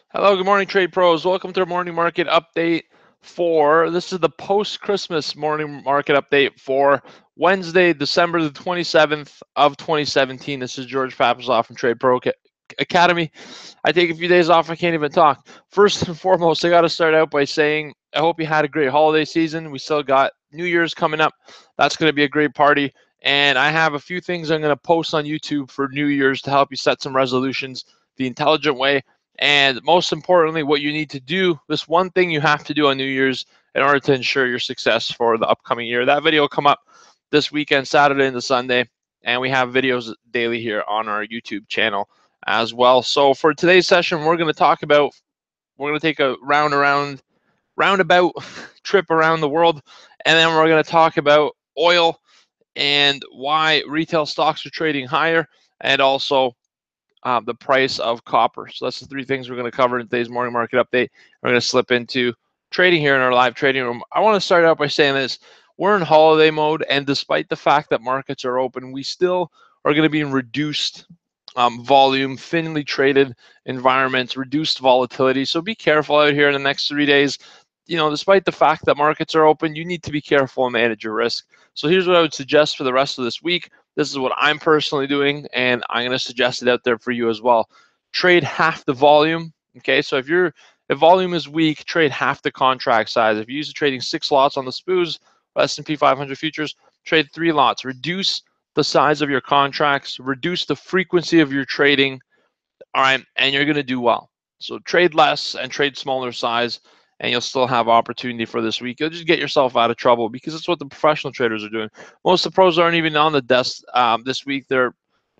Hello, good morning, trade pros. Welcome to the morning market update this is the post-Christmas morning market update for Wednesday, December the 27th of 2017. This is George Papazoff from Trade Pro Academy. I take a few days off. I can't even talk. First and foremost, I got to start out by saying I hope you had a great holiday season. We still got New Year's coming up. That's going to be a great party. And I have a few things I'm going to post on YouTube for New Year's to help you set some resolutions the intelligent way. And most importantly, what you need to do, this one thing you have to do on New Year's in order to ensure your success for the upcoming year. That video will come up this weekend, Saturday into Sunday, and we have videos daily here on our YouTube channel as well. So for today's session, we're going to take a roundabout trip around the world, and then we're going to talk about oil and why retail stocks are trading higher, and also the price of copper. So that's the three things we're going to cover in today's morning market update. We're going to slip into trading here in our live trading room. I want to start out by saying this. We're in holiday mode, and despite the fact that markets are open, we still are going to be in reduced volume, thinly traded environments, reduced volatility. So be careful out here in the next 3 days. Despite the fact that markets are open, you need to be careful and manage your risk. So here's what I would suggest for the rest of this week. This is what I'm personally doing, and I'm going to suggest it out there for you as well. Trade half the volume. Okay, so if volume is weak, trade half the contract size. If you're used to trading 6 lots on the SPOOs, S&P 500 futures, trade 3 lots. Reduce the size of your contracts, reduce the frequency of your trading, all right, and you're going to do well. So trade less and trade smaller size, and you'll still have opportunity for this week. You'll just get yourself out of trouble because that's what the professional traders are doing. Most of the pros aren't even on the desk this week. They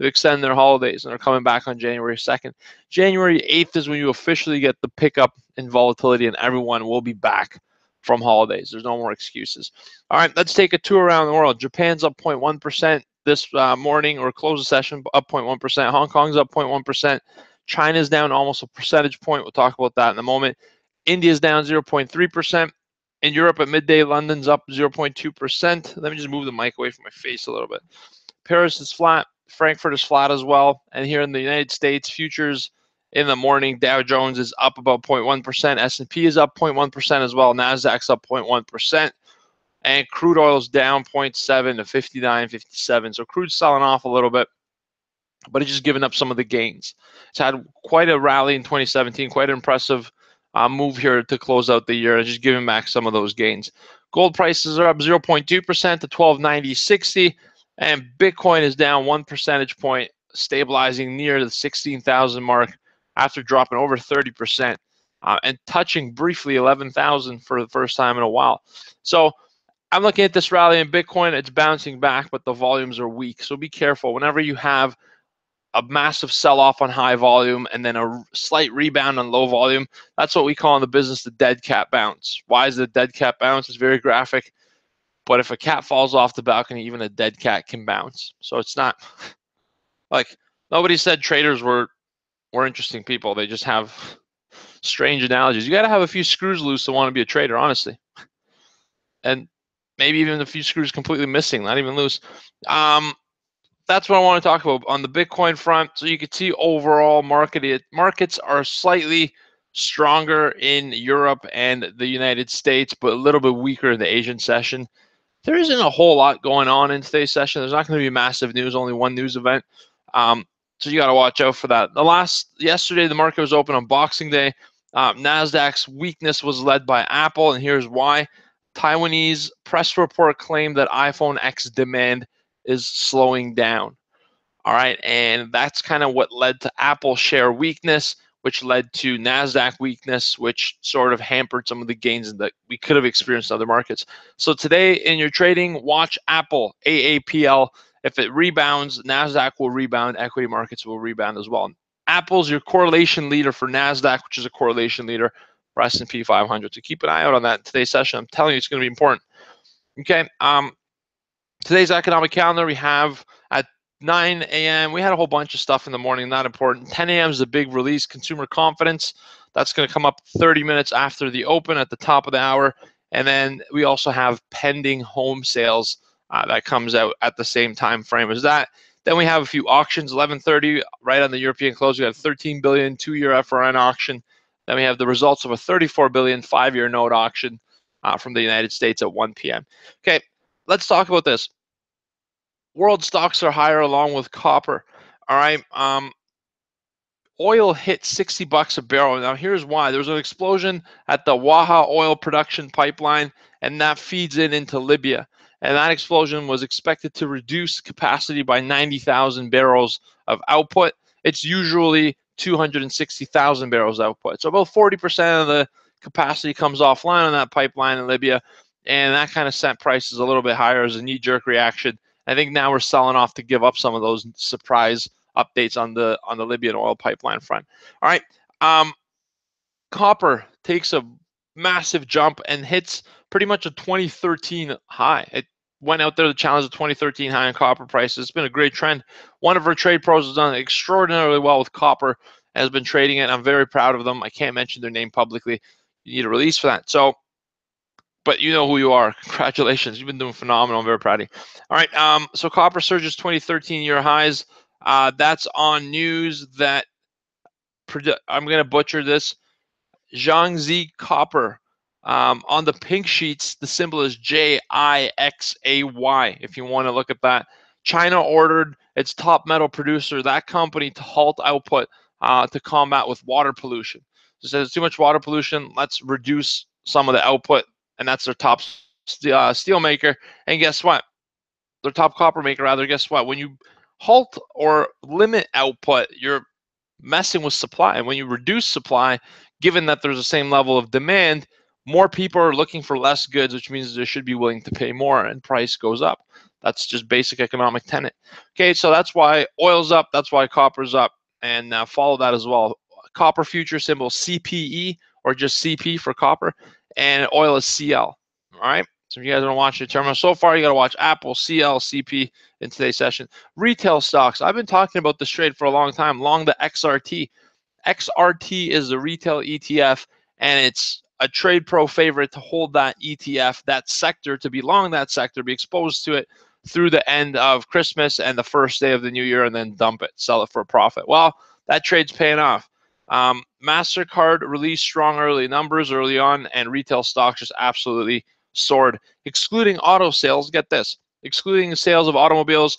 extend their holidays and are coming back on January 2nd. January 8th is when you officially get the pickup in volatility, and everyone will be back from holidays. There's no more excuses. All right, let's take a tour around the world. Japan's up 0.1% this morning, or close the session up 0.1%. Hong Kong's up 0.1%. China's down almost a percentage point. We'll talk about that in a moment. India's down 0.3%. In Europe at midday, London's up 0.2%. Let me just move the mic away from my face a little bit. Paris is flat. Frankfurt is flat as well. And here in the United States, futures in the morning, Dow Jones is up about 0.1%. S&P is up 0.1% as well. Nasdaq's up 0.1%. And crude oil is down 0.7 to 59.57. So crude's selling off a little bit, but it's just given up some of the gains. It's had quite a rally in 2017, quite an impressive move here to close out the year, and just giving back some of those gains. Gold prices are up 0.2% to 1290.60, and Bitcoin is down 1 percentage point, stabilizing near the 16,000 mark after dropping over 30% and touching briefly 11,000 for the first time in a while. So I'm looking at this rally in Bitcoin. It's bouncing back, but the volumes are weak. So be careful. Whenever you have a massive sell-off on high volume and then a slight rebound on low volume, that's what we call in the business the dead cat bounce. Why is it a dead cat bounce? It's very graphic, but if a cat falls off the balcony, even a dead cat can bounce. So it's not like nobody said traders were interesting people. They just have strange analogies. You got to have a few screws loose to want to be a trader, honestly, and maybe even a few screws completely missing, not even loose. That's what I want to talk about on the Bitcoin front. So you can see overall markets are slightly stronger in Europe and the United States, but a little bit weaker in the Asian session. There isn't a whole lot going on in today's session. There's not going to be massive news, only one news event. So you got to watch out for that. Yesterday, the market was open on Boxing Day. NASDAQ's weakness was led by Apple, and here's why. Taiwanese press report claimed that iPhone X demand is slowing down. All right, and that's kind of what led to Apple share weakness, which led to NASDAQ weakness, which sort of hampered some of the gains that we could have experienced in other markets. So today in your trading, watch Apple, AAPL. If it rebounds, NASDAQ will rebound, equity markets will rebound as well. Apple's your correlation leader for NASDAQ, which is a correlation leader for S&P 500. So keep an eye out on that in today's session. I'm telling you, it's going to be important. Okay, today's economic calendar, we have at 9 a.m. We had a whole bunch of stuff in the morning, not important. 10 a.m. is the big release, consumer confidence. That's going to come up 30 minutes after the open at the top of the hour. And then we also have pending home sales that comes out at the same time frame as that. Then we have a few auctions, 11:30, right on the European close. We have 13 billion 2-year FRN auction. Then we have the results of a $34 billion 5-year note auction from the United States at 1 p.m. Okay, let's talk about this. World stocks are higher along with copper. All right. Oil hit $60 a barrel. Now, here's why. There was an explosion at the Waha oil production pipeline, and that feeds into Libya. And that explosion was expected to reduce capacity by 90,000 barrels of output. It's usually 260,000 barrels output. So about 40% of the capacity comes offline on that pipeline in Libya, and that kind of sent prices a little bit higher as a knee-jerk reaction. I think now we're selling off to give up some of those surprise updates on the Libyan oil pipeline front. All right, copper takes a massive jump and hits pretty much a 2013 high. It went out there to challenge the 2013 high in copper prices. It's been a great trend. One of our trade pros has done extraordinarily well with copper, has been trading it. I'm very proud of them. I can't mention their name publicly. You need a release for that. So, but you know who you are. Congratulations. You've been doing phenomenal. I'm very proud of you. All right. So copper surges 2013 year highs. That's on news that I'm going to butcher this. Jiangxi Copper. On the pink sheets, the symbol is JIXAY if you want to look at that. China ordered its top metal producer, that company, to halt output to combat with water pollution. So it says too much water pollution, let's reduce some of the output, and that's their top steel maker. And guess what? Their top copper maker, rather, guess what? When you halt or limit output, you're messing with supply. And when you reduce supply, given that there's the same level of demand, more people are looking for less goods, which means they should be willing to pay more, and price goes up. That's just basic economic tenet. Okay, so that's why oil's up, that's why copper's up, and follow that as well. Copper future symbol CPE, or just CP for copper, and oil is CL. All right, so if you guys want to watch the terminal so far, you got to watch Apple, CL, CP in today's session. Retail stocks. I've been talking about this trade for a long time, long the XRT. XRT is the retail ETF, and it's a trade pro favorite to hold that ETF, that sector, to be long that sector, be exposed to it through the end of Christmas and the first day of the new year, and then dump it, sell it for a profit. Well, that trade's paying off. MasterCard released strong early numbers early on, and retail stocks just absolutely soared. Excluding auto sales, get this, excluding the sales of automobiles,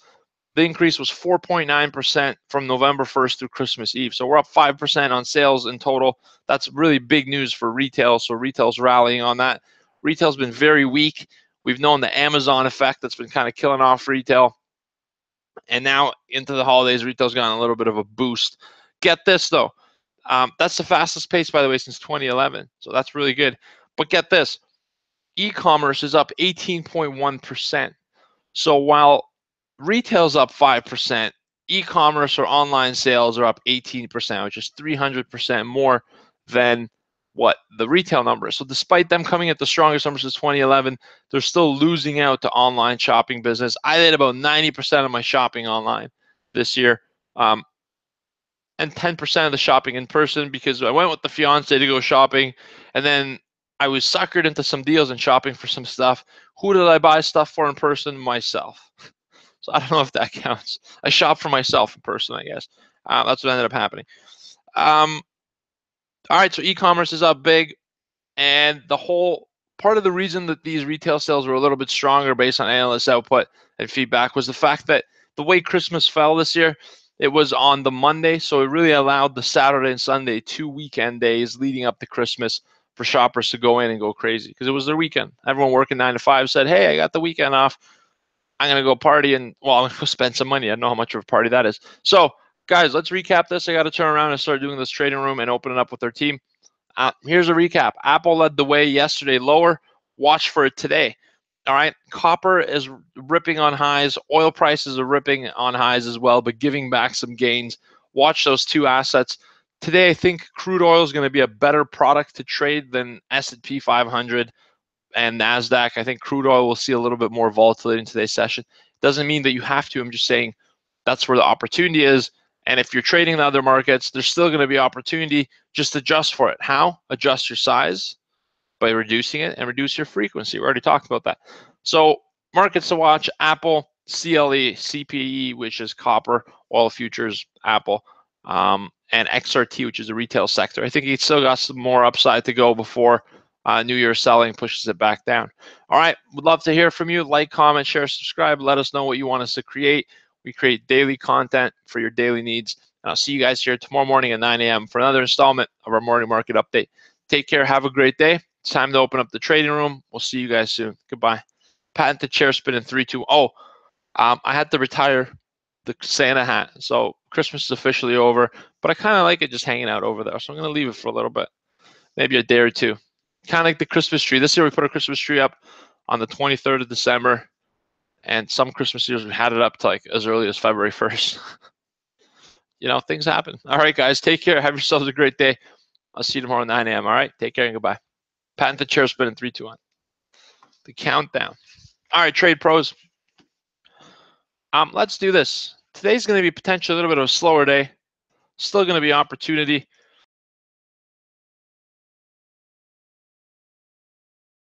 the increase was 4.9% from November 1st through Christmas Eve. So we're up 5% on sales in total. That's really big news for retail. So retail's rallying on that. Retail's been very weak. We've known the Amazon effect that's been kind of killing off retail. And now into the holidays, retail's gotten a little bit of a boost. Get this, though. That's the fastest pace, by the way, since 2011. So that's really good. But get this. E-commerce is up 18.1%. So while retail's up 5%, e-commerce or online sales are up 18%, which is 300% more than what the retail numbers. So despite them coming at the strongest numbers since 2011, they're still losing out to online shopping business. I did about 90% of my shopping online this year, and 10% of the shopping in person, because I went with the fiance to go shopping, and then I was suckered into some deals and shopping for some stuff. Who did I buy stuff for in person? Myself. So I don't know if that counts. I shop for myself in person, I guess. That's what ended up happening. All right, so e-commerce is up big, and the whole part of the reason that these retail sales were a little bit stronger based on analyst output and feedback was the fact that the way Christmas fell this year, it was on the Monday, so it really allowed the Saturday and Sunday, 2 weekend days leading up to Christmas, for shoppers to go in and go crazy because it was their weekend. Everyone working 9 to 5 said, hey, I got the weekend off. I'm going to go party, and, well, I'm going to go spend some money. I don't know how much of a party that is. So, guys, let's recap this. I got to turn around and start doing this trading room and open it up with their team. Here's a recap. Apple led the way yesterday lower. Watch for it today. All right. Copper is ripping on highs. Oil prices are ripping on highs as well, but giving back some gains. Watch those two assets. Today, I think crude oil is going to be a better product to trade than S&P 500 and NASDAQ. I think crude oil will see a little bit more volatility in today's session. Doesn't mean that you have to. I'm just saying that's where the opportunity is. And if you're trading in other markets, there's still going to be opportunity. Just adjust for it. How? Adjust your size by reducing it and reduce your frequency. We already talked about that. So markets to watch: Apple, CLE, CPE, which is copper, oil futures, Apple, and XRT, which is the retail sector. I think it's still got some more upside to go before New Year's selling pushes it back down. All right, would love to hear from you. Like, comment, share, subscribe. Let us know what you want us to create. We create daily content for your daily needs. And I'll see you guys here tomorrow morning at 9 a.m. for another installment of our morning market update. Take care. Have a great day. It's time to open up the trading room. We'll see you guys soon. Goodbye. Patented chair spin in 3, 2. Oh, I had to retire the Santa hat. So Christmas is officially over, but I kind of like it just hanging out over there. So I'm going to leave it for a little bit, maybe a day or two. Kind of like the Christmas tree. This year we put a Christmas tree up on the 23rd of December, and some Christmas years we had it up to like as early as February 1st. You know, things happen. All right, guys, take care. Have yourselves a great day. I'll see you tomorrow at 9 a.m. All right, take care and goodbye. Patented chair spin in 3, 2, 1. The countdown. All right, trade pros. Let's do this. Today's going to be potentially a little bit of a slower day. Still going to be opportunity.